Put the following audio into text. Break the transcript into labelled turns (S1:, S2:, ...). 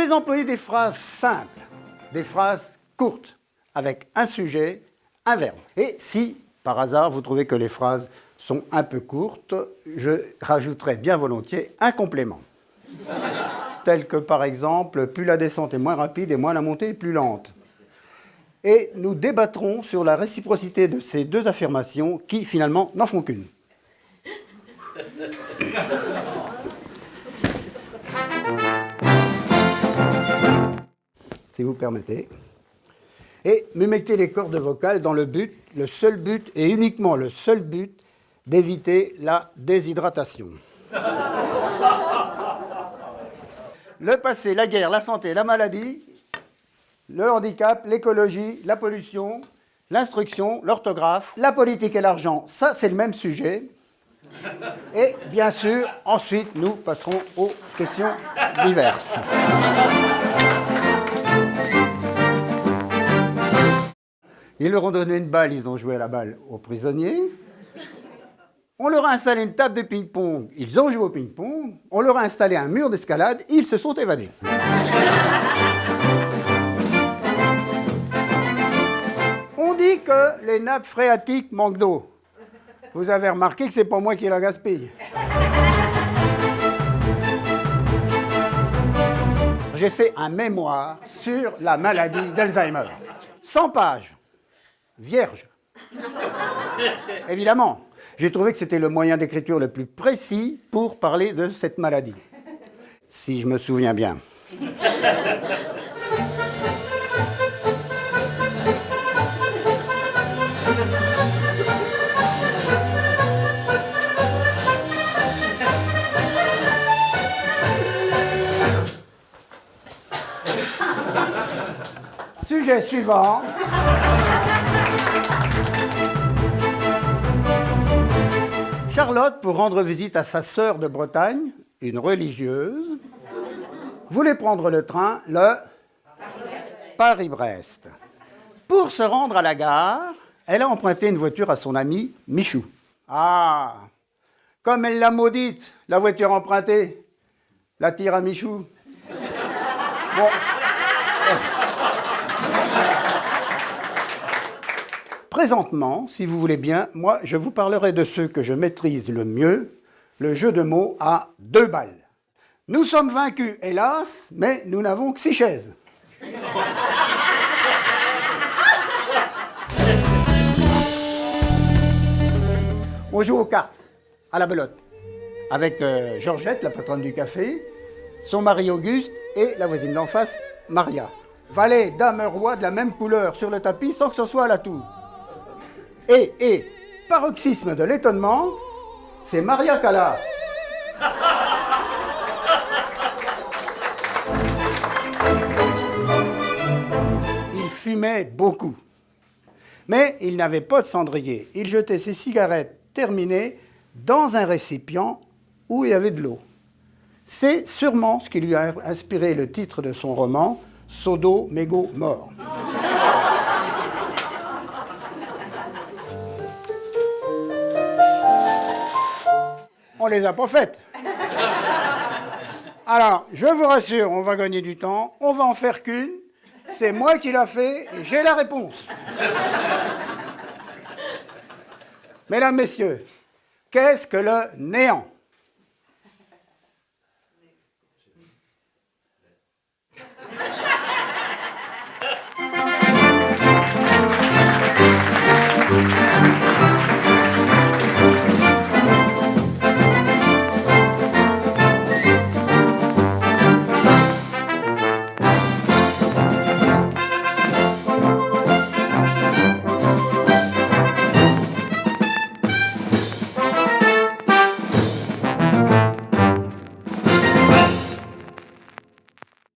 S1: vais employer des phrases simples, des phrases courtes, avec un sujet, un verbe. Et si, par hasard, vous trouvez que les phrases sont un peu courtes, je rajouterai bien volontiers un complément. Tel que, par exemple, plus la descente est moins rapide et moins la montée est plus lente. Et nous débattrons sur la réciprocité de ces deux affirmations qui, finalement, n'en font qu'une. Si vous permettez. Et humectez les cordes vocales dans le seul but et uniquement le seul but d'éviter la déshydratation. Le passé, la guerre, la santé, la maladie, le handicap, l'écologie, la pollution, l'instruction, l'orthographe, la politique et l'argent, ça c'est le même sujet. Et bien sûr, ensuite, nous passerons aux questions diverses. Ils leur ont donné une balle, ils ont joué à la balle aux prisonniers. On leur a installé une table de ping-pong, ils ont joué au ping-pong. On leur a installé un mur d'escalade, ils se sont évadés. On dit que les nappes phréatiques manquent d'eau. Vous avez remarqué que c'est pas moi qui la gaspille. J'ai fait un mémoire sur la maladie d'Alzheimer. 100 pages. Vierge. Évidemment, j'ai trouvé que c'était le moyen d'écriture le plus précis pour parler de cette maladie. Si je me souviens bien. Sujet suivant. Charlotte, pour rendre visite à sa sœur de Bretagne, une religieuse, voulait prendre le train, le Paris-Brest. Pour se rendre à la gare, elle a emprunté une voiture à son ami Michou. Ah, comme elle l'a maudite, la voiture empruntée, la tire à Michou. Bon. Présentement, si vous voulez bien, moi, je vous parlerai de ceux que je maîtrise le mieux, le jeu de mots à 2 balles. Nous sommes vaincus, hélas, mais nous n'avons que 6 chaises. On joue aux cartes, à la belote, avec Georgette, la patronne du café, son mari Auguste et la voisine d'en face, Maria. Valet, dame, roi de la même couleur sur le tapis sans que ce soit à la tour. Et paroxysme de l'étonnement, c'est Maria Callas. Il fumait beaucoup. Mais il n'avait pas de cendrier. Il jetait ses cigarettes terminées dans un récipient où il y avait de l'eau. C'est sûrement ce qui lui a inspiré le titre de son roman, Sodo, mégot, mort. On les a pas faites. Alors, je vous rassure, on va gagner du temps, on va en faire qu'une. C'est moi qui l'a fait et j'ai la réponse. Mesdames, Messieurs, qu'est-ce que le néant ?